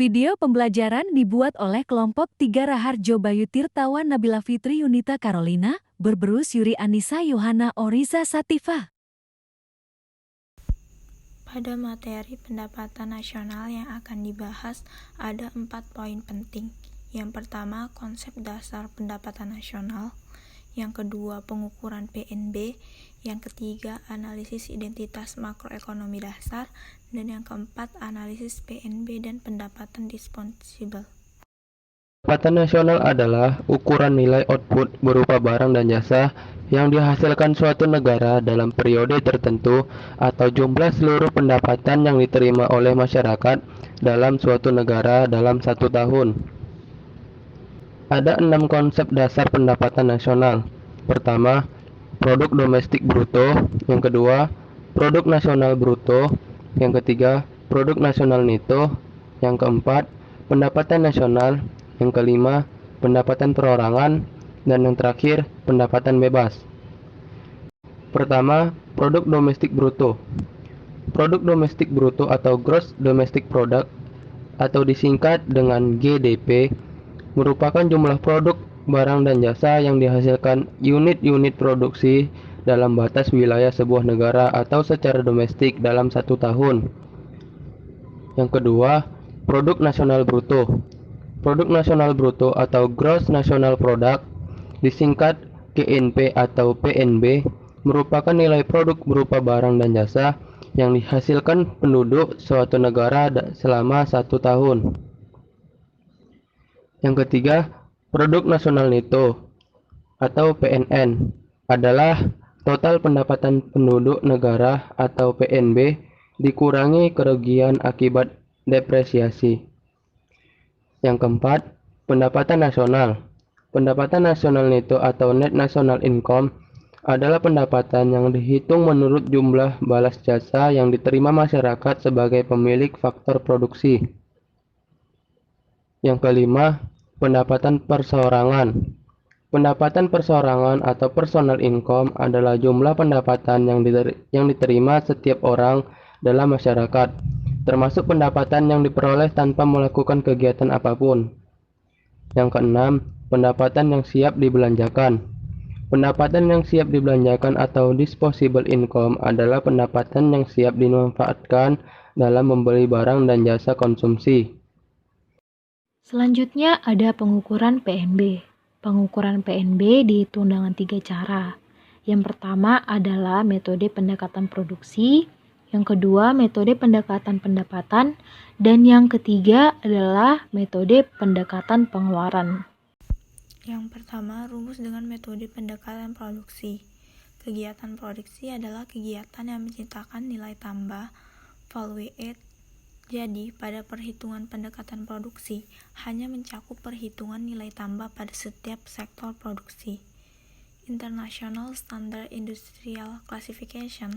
Video pembelajaran dibuat oleh kelompok 3 Raharjo Bayu Tirtawan Nabila Fitri Yunita Carolina, Berberus Yuri Anissa Yohana Oriza Satifah. Pada materi pendapatan nasional yang akan dibahas ada 4 poin penting. Yang pertama, konsep dasar pendapatan nasional. Yang kedua, pengukuran PNB. Yang ketiga, analisis identitas makroekonomi dasar. Dan yang keempat, analisis PNB dan pendapatan disponsibel. Pendapatan nasional adalah ukuran nilai output berupa barang dan jasa yang dihasilkan suatu negara dalam periode tertentu atau jumlah seluruh pendapatan yang diterima oleh masyarakat dalam suatu negara dalam satu tahun. Ada 6 konsep dasar pendapatan nasional. Pertama, produk domestik bruto. Yang kedua, produk nasional bruto. Yang ketiga, produk nasional neto. Yang keempat, pendapatan nasional. Yang kelima, pendapatan perorangan. Dan yang terakhir, pendapatan bebas. Pertama, produk domestik bruto. Produk domestik bruto atau Gross Domestic Product atau disingkat dengan GDP merupakan jumlah produk, barang dan jasa yang dihasilkan unit-unit produksi dalam batas wilayah sebuah negara atau secara domestik dalam satu tahun. Yang kedua, produk nasional bruto. Produk nasional bruto atau Gross National Product disingkat GNP atau PNB merupakan nilai produk berupa barang dan jasa yang dihasilkan penduduk suatu negara selama satu tahun. Yang ketiga, produk nasional neto atau PNN adalah total pendapatan penduduk negara atau PNB dikurangi kerugian akibat depresiasi. Yang keempat, pendapatan nasional. Pendapatan nasional neto atau net national income adalah pendapatan yang dihitung menurut jumlah balas jasa yang diterima masyarakat sebagai pemilik faktor produksi. Yang kelima, pendapatan perseorangan. Pendapatan perseorangan atau personal income adalah jumlah pendapatan yang diterima setiap orang dalam masyarakat, termasuk pendapatan yang diperoleh tanpa melakukan kegiatan apapun. Yang keenam, pendapatan yang siap dibelanjakan. Pendapatan yang siap dibelanjakan atau disposable income adalah pendapatan yang siap dimanfaatkan dalam membeli barang dan jasa konsumsi. Selanjutnya ada pengukuran PNB. Pengukuran PNB dihitung dengan 3 cara. Yang pertama adalah metode pendekatan produksi, yang kedua metode pendekatan pendapatan, dan yang ketiga adalah metode pendekatan pengeluaran. Yang pertama, rumus dengan metode pendekatan produksi. Kegiatan produksi adalah kegiatan yang menciptakan nilai tambah, value add. Jadi, pada perhitungan pendekatan produksi, hanya mencakup perhitungan nilai tambah pada setiap sektor produksi. International Standard Industrial Classification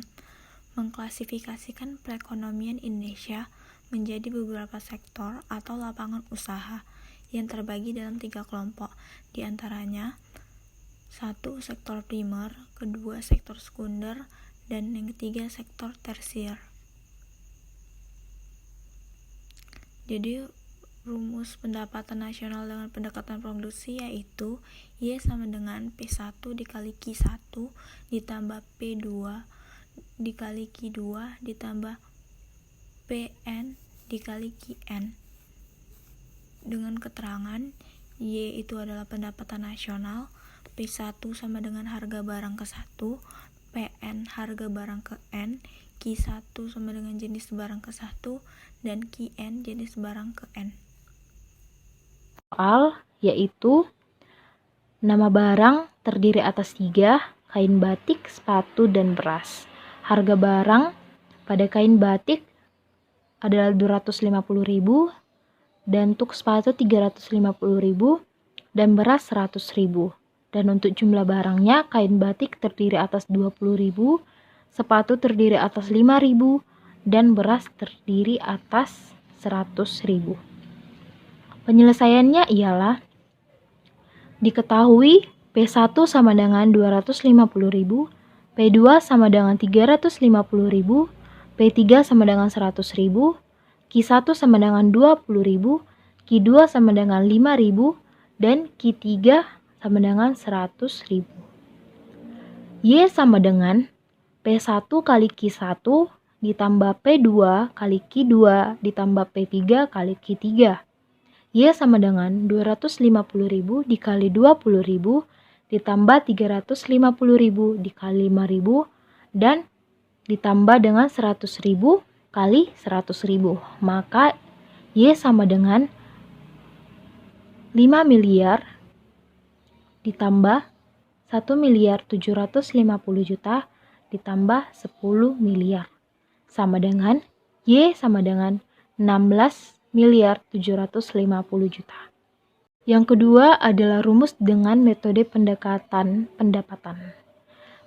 mengklasifikasikan perekonomian Indonesia menjadi beberapa sektor atau lapangan usaha yang terbagi dalam 3 kelompok, di antaranya 1. Sektor primer, kedua sektor sekunder, dan yang ketiga sektor tersier. Jadi rumus pendapatan nasional dengan pendekatan produksi yaitu Y sama dengan P1 dikali Q1 ditambah P2 dikali Q2 ditambah PN dikali QN. Dengan keterangan Y itu adalah pendapatan nasional, P1 sama dengan harga barang ke 1, PN harga barang ke N, Q1 sama dengan jenis barang ke 1, dan QN jenis barang ke N. Soal yaitu nama barang terdiri atas 3, kain batik, sepatu, dan beras. Harga barang pada kain batik adalah 250.000 dan untuk sepatu 350.000 dan beras 100.000. Dan untuk jumlah barangnya, kain batik terdiri atas 20.000, sepatu terdiri atas 5.000 dan beras terdiri atas 100.000. Penyelesaiannya ialah diketahui P1 sama dengan 250.000, P2 sama dengan 350.000, P3 sama dengan 100.000, Q1 sama dengan 20.000, Q2 sama dengan 5.000, dan Q3 sama dengan 100.000. Y sama dengan P1 kali Q1 ditambah P2 kali Q2 ditambah P3 kali Q3. Y sama dengan 250.000 dikali 20.000 ditambah 350.000 dikali 5.000 dan ditambah dengan 100.000 kali 100.000. Maka Y sama dengan 5 miliar ditambah 1.750.000.000 ditambah 10 miliar. Sama dengan Y sama dengan 16.750.000.000. Yang kedua adalah rumus dengan metode pendekatan pendapatan.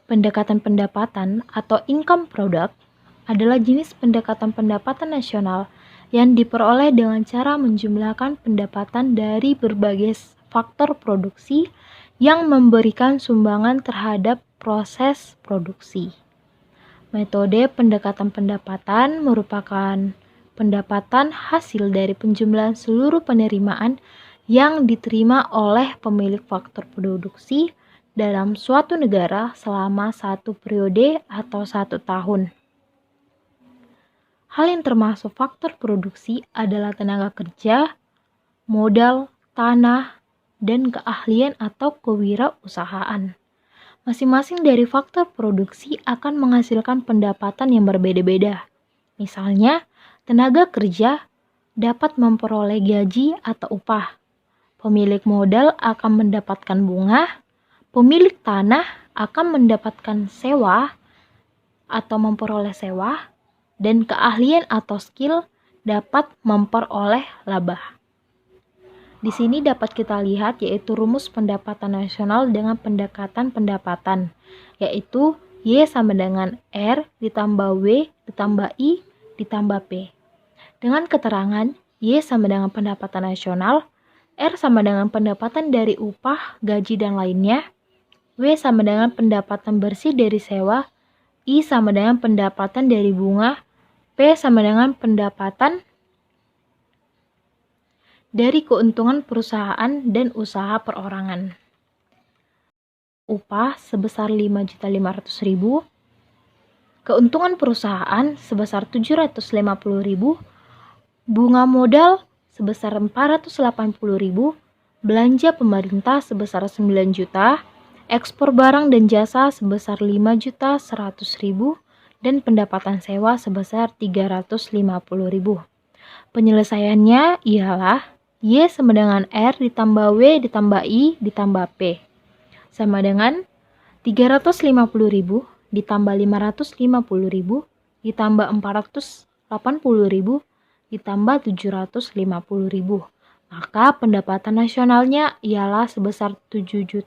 Pendekatan pendapatan atau income product adalah jenis pendekatan pendapatan nasional yang diperoleh dengan cara menjumlahkan pendapatan dari berbagai faktor produksi yang memberikan sumbangan terhadap proses produksi. Metode pendekatan pendapatan merupakan pendapatan hasil dari penjumlahan seluruh penerimaan yang diterima oleh pemilik faktor produksi dalam suatu negara selama satu periode atau 1 tahun. Hal yang termasuk faktor produksi adalah tenaga kerja, modal, tanah, dan keahlian atau kewirausahaan. Masing-masing dari faktor produksi akan menghasilkan pendapatan yang berbeda-beda. Misalnya, tenaga kerja dapat memperoleh gaji atau upah. Pemilik modal akan mendapatkan bunga, pemilik tanah akan mendapatkan sewa atau memperoleh sewa, dan keahlian atau skill dapat memperoleh laba. Di sini dapat kita lihat yaitu rumus pendapatan nasional dengan pendekatan pendapatan, yaitu Y sama dengan R ditambah W ditambah I ditambah P. Dengan keterangan Y sama dengan pendapatan nasional, R sama dengan pendapatan dari upah, gaji, dan lainnya, W sama dengan pendapatan bersih dari sewa, I sama dengan pendapatan dari bunga, P sama dengan pendapatan dari keuntungan perusahaan dan usaha perorangan. Upah sebesar 5.500.000, keuntungan perusahaan sebesar 750.000, bunga modal sebesar 480.000, belanja pemerintah sebesar 9 juta, ekspor barang dan jasa sebesar 5.100.000, dan pendapatan sewa sebesar 350.000. Penyelesaiannya ialah Y sama dengan R ditambah W ditambah I ditambah P sama dengan 350.000 ditambah 550.000 ditambah 480.000 ditambah 750.000. Maka pendapatan nasionalnya ialah sebesar 7.080.000.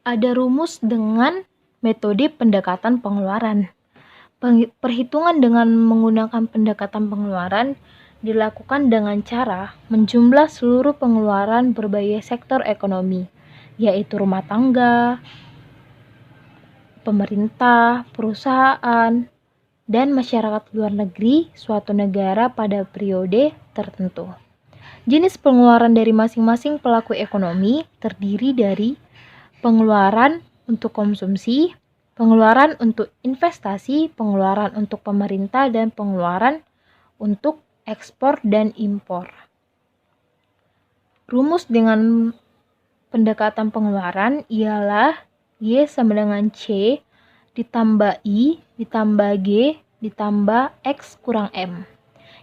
Ada rumus dengan metode pendekatan pengeluaran. Perhitungan dengan menggunakan pendekatan pengeluaran dilakukan dengan cara menjumlah seluruh pengeluaran berbagai sektor ekonomi, yaitu rumah tangga, pemerintah, perusahaan, dan masyarakat luar negeri suatu negara pada periode tertentu. Jenis pengeluaran dari masing-masing pelaku ekonomi terdiri dari pengeluaran untuk konsumsi, pengeluaran untuk investasi, pengeluaran untuk pemerintah, dan pengeluaran untuk ekspor dan impor. Rumus dengan pendekatan pengeluaran ialah Y sama dengan C ditambah I ditambah G ditambah X kurang M,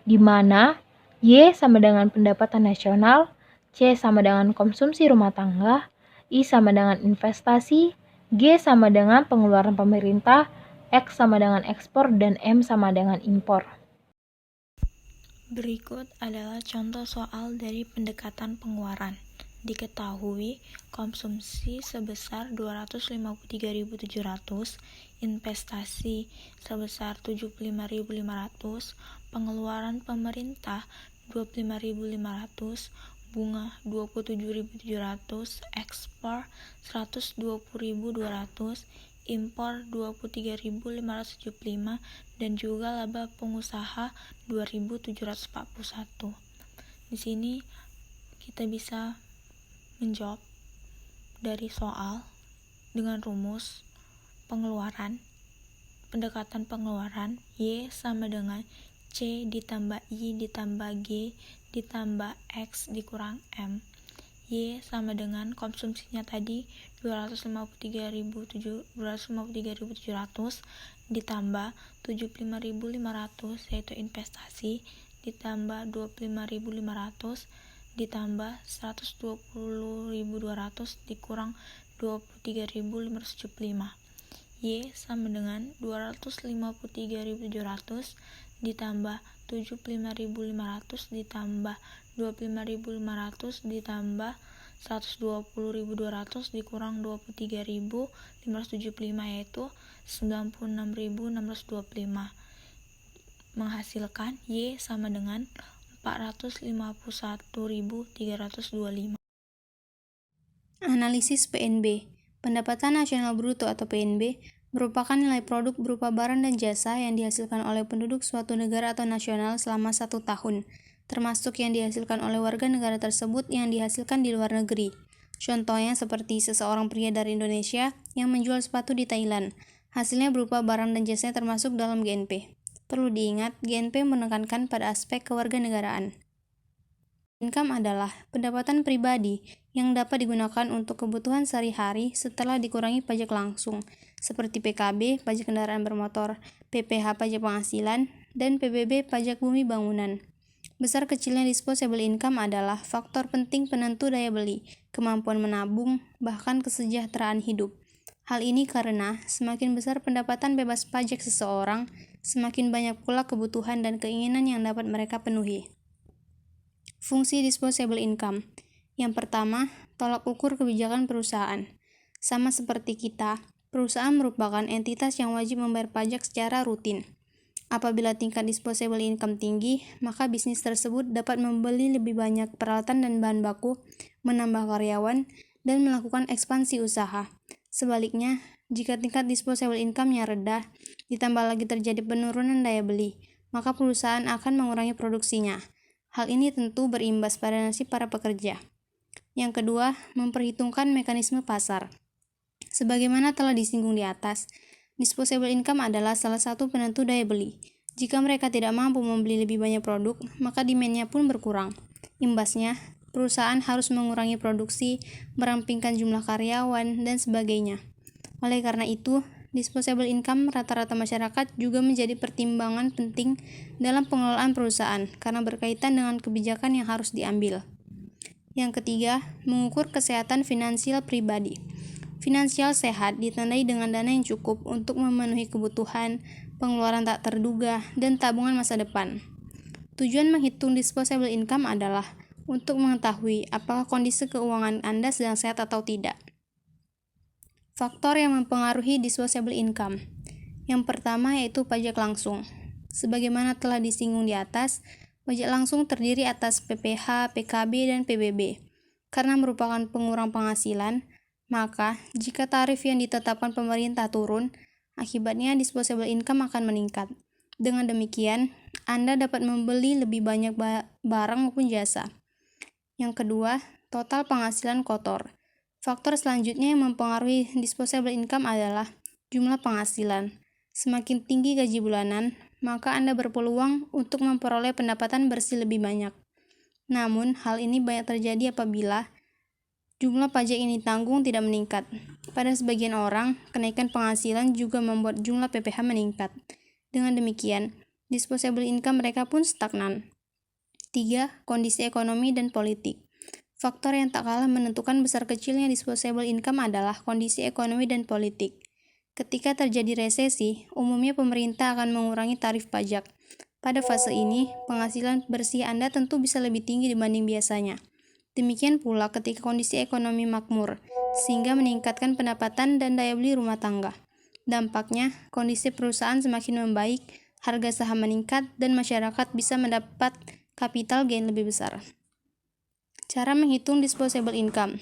di mana Y sama dengan pendapatan nasional, C sama dengan konsumsi rumah tangga, I sama dengan investasi, G sama dengan pengeluaran pemerintah, X sama dengan ekspor, dan M sama dengan impor. Berikut adalah contoh soal dari pendekatan pengeluaran. Diketahui konsumsi sebesar 253.700, investasi sebesar 75.500, pengeluaran pemerintah 25.500, bunga 27.700, ekspor 120.200, impor 23.575, dan juga laba pengusaha 2.741. Di sini kita bisa menjawab dari soal dengan rumus pengeluaran, pendekatan pengeluaran. Y sama dengan C ditambah I ditambah G ditambah X dikurang M. Y sama dengan konsumsinya tadi 253.700 ditambah 75.500 yaitu investasi ditambah 25.500 ditambah 120.200 dikurang 23.575. Y sama dengan 253.700 ditambah 75.500 ditambah 25.500 ditambah 120.200 dikurang 23.575 yaitu 96.625, menghasilkan Y sama dengan 451.325. Analisis PNB. Pendapatan Nasional Bruto atau PNB merupakan nilai produk berupa barang dan jasa yang dihasilkan oleh penduduk suatu negara atau nasional selama 1 tahun, termasuk yang dihasilkan oleh warga negara tersebut yang dihasilkan di luar negeri. Contohnya seperti seseorang pria dari Indonesia yang menjual sepatu di Thailand. Hasilnya berupa barang dan jasanya termasuk dalam GNP. Perlu diingat, GNP menekankan pada aspek kewarganegaraan. Income adalah pendapatan pribadi yang dapat digunakan untuk kebutuhan sehari-hari setelah dikurangi pajak langsung, seperti PKB, pajak kendaraan bermotor, PPh, pajak penghasilan, dan PBB, pajak bumi bangunan. Besar kecilnya disposable income adalah faktor penting penentu daya beli, kemampuan menabung, bahkan kesejahteraan hidup. Hal ini karena semakin besar pendapatan bebas pajak seseorang, semakin banyak pula kebutuhan dan keinginan yang dapat mereka penuhi. Fungsi disposable income. Yang pertama, tolak ukur kebijakan perusahaan. Sama seperti kita, perusahaan merupakan entitas yang wajib membayar pajak secara rutin. Apabila tingkat disposable income tinggi, maka bisnis tersebut dapat membeli lebih banyak peralatan dan bahan baku, menambah karyawan, dan melakukan ekspansi usaha. Sebaliknya, jika tingkat disposable income-nya rendah, ditambah lagi terjadi penurunan daya beli, maka perusahaan akan mengurangi produksinya. Hal ini tentu berimbas pada nasib para pekerja. Yang kedua, memperhitungkan mekanisme pasar. Sebagaimana telah disinggung di atas, disposable income adalah salah satu penentu daya beli. Jika mereka tidak mampu membeli lebih banyak produk, maka demand-nya pun berkurang. Imbasnya, perusahaan harus mengurangi produksi, merampingkan jumlah karyawan, dan sebagainya. Oleh karena itu, disposable income rata-rata masyarakat juga menjadi pertimbangan penting dalam pengelolaan perusahaan karena berkaitan dengan kebijakan yang harus diambil. Yang ketiga, mengukur kesehatan finansial pribadi. Finansial sehat ditandai dengan dana yang cukup untuk memenuhi kebutuhan, pengeluaran tak terduga, dan tabungan masa depan. Tujuan menghitung disposable income adalah untuk mengetahui apakah kondisi keuangan Anda sedang sehat atau tidak. Faktor yang mempengaruhi disposable income. Yang pertama yaitu pajak langsung. Sebagaimana telah disinggung di atas, pajak langsung terdiri atas PPh, PKB, dan PBB. Karena merupakan pengurang penghasilan, maka jika tarif yang ditetapkan pemerintah turun, akibatnya disposable income akan meningkat. Dengan demikian, Anda dapat membeli lebih banyak barang maupun jasa. Yang kedua, total penghasilan kotor. Faktor selanjutnya yang mempengaruhi disposable income adalah jumlah penghasilan. Semakin tinggi gaji bulanan, maka Anda berpeluang untuk memperoleh pendapatan bersih lebih banyak. Namun, hal ini banyak terjadi apabila jumlah pajak yang ditanggung tidak meningkat. Pada sebagian orang, kenaikan penghasilan juga membuat jumlah PPh meningkat. Dengan demikian, disposable income mereka pun stagnan. 3. Kondisi ekonomi dan politik. Faktor yang tak kalah menentukan besar kecilnya disposable income adalah kondisi ekonomi dan politik. Ketika terjadi resesi, umumnya pemerintah akan mengurangi tarif pajak. Pada fase ini, penghasilan bersih Anda tentu bisa lebih tinggi dibanding biasanya. Demikian pula ketika kondisi ekonomi makmur, sehingga meningkatkan pendapatan dan daya beli rumah tangga. Dampaknya, kondisi perusahaan semakin membaik, harga saham meningkat, dan masyarakat bisa mendapat capital gain lebih besar. Cara menghitung disposable income.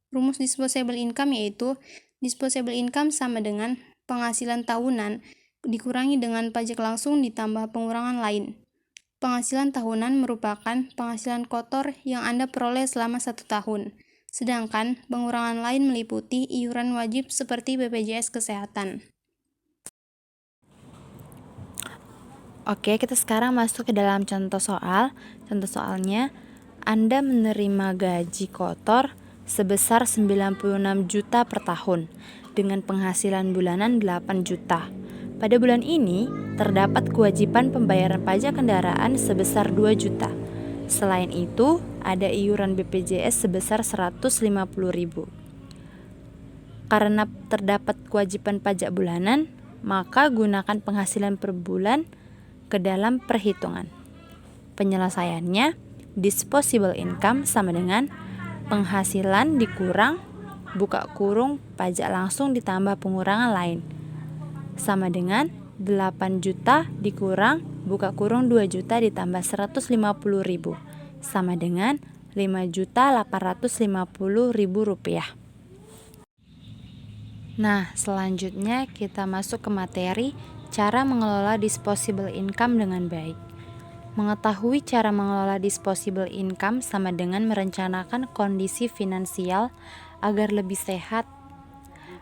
Rumus disposable income yaitu Disposable income sama dengan penghasilan tahunan dikurangi dengan pajak langsung ditambah pengurangan lain. Penghasilan tahunan merupakan penghasilan kotor yang Anda peroleh selama 1 tahun. Sedangkan pengurangan lain meliputi iuran wajib seperti BPJS Kesehatan. Oke, kita sekarang masuk ke dalam contoh soal. Contoh soalnya, Anda menerima gaji kotor sebesar 96 juta per tahun dengan penghasilan bulanan 8 juta. Pada bulan ini, terdapat kewajiban pembayaran pajak kendaraan sebesar 2 juta. Selain itu, ada iuran BPJS sebesar 150.000. Karena terdapat kewajiban pajak bulanan, maka gunakan penghasilan per bulan ke dalam perhitungan. Penyelesaiannya, disposable income sama dengan penghasilan dikurang buka kurung pajak langsung ditambah pengurangan lain, sama dengan 8 juta dikurang buka kurung 2 juta ditambah 150.000, sama dengan 5.850.000 rupiah. Nah, selanjutnya kita masuk ke materi cara mengelola disposable income dengan baik. Mengetahui cara mengelola disposable income sama dengan merencanakan kondisi finansial agar lebih sehat.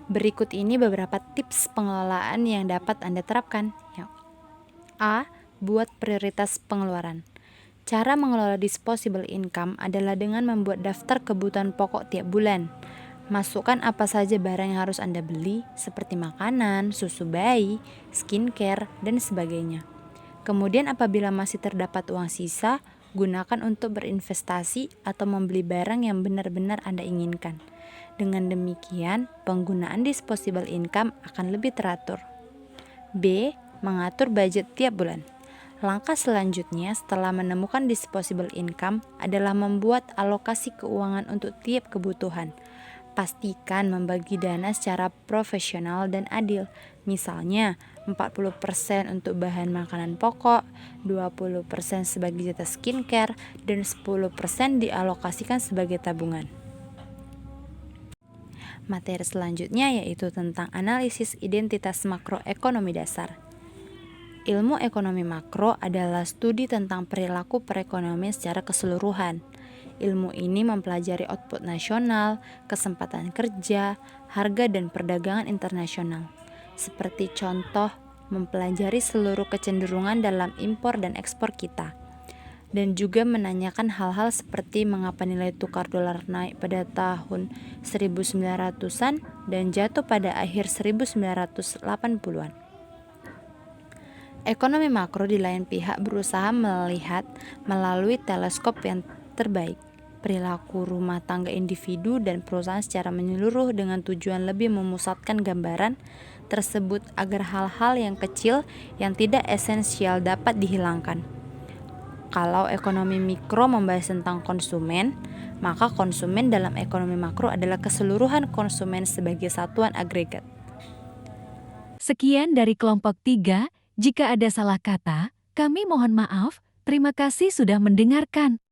Berikut ini beberapa tips pengelolaan yang dapat Anda terapkan. A. Buat prioritas pengeluaran. Cara mengelola disposable income adalah dengan membuat daftar kebutuhan pokok tiap bulan. Masukkan apa saja barang yang harus Anda beli, seperti makanan, susu bayi, skincare, dan sebagainya. Kemudian apabila masih terdapat uang sisa, gunakan untuk berinvestasi atau membeli barang yang benar-benar Anda inginkan. Dengan demikian, penggunaan disposable income akan lebih teratur. B. Mengatur budget tiap bulan. Langkah selanjutnya setelah menemukan disposable income adalah membuat alokasi keuangan untuk tiap kebutuhan. Pastikan membagi dana secara profesional dan adil. Misalnya, 40% untuk bahan makanan pokok, 20% sebagai jatah skincare, dan 10% dialokasikan sebagai tabungan. Materi selanjutnya yaitu tentang analisis identitas makroekonomi dasar. Ilmu ekonomi makro adalah studi tentang perilaku perekonomian secara keseluruhan. Ilmu ini mempelajari output nasional, kesempatan kerja, harga dan perdagangan internasional. Seperti contoh, mempelajari seluruh kecenderungan dalam impor dan ekspor kita. Dan juga menanyakan hal-hal seperti mengapa nilai tukar dolar naik pada tahun 1900-an dan jatuh pada akhir 1980-an. Ekonomi makro di lain pihak berusaha melihat melalui teleskop yang terbaik perilaku rumah tangga individu dan perusahaan secara menyeluruh dengan tujuan lebih memusatkan gambaran tersebut agar hal-hal yang kecil yang tidak esensial dapat dihilangkan. Kalau ekonomi mikro membahas tentang konsumen, maka konsumen dalam ekonomi makro adalah keseluruhan konsumen sebagai satuan agregat. Sekian dari kelompok 3, jika ada salah kata, kami mohon maaf, terima kasih sudah mendengarkan.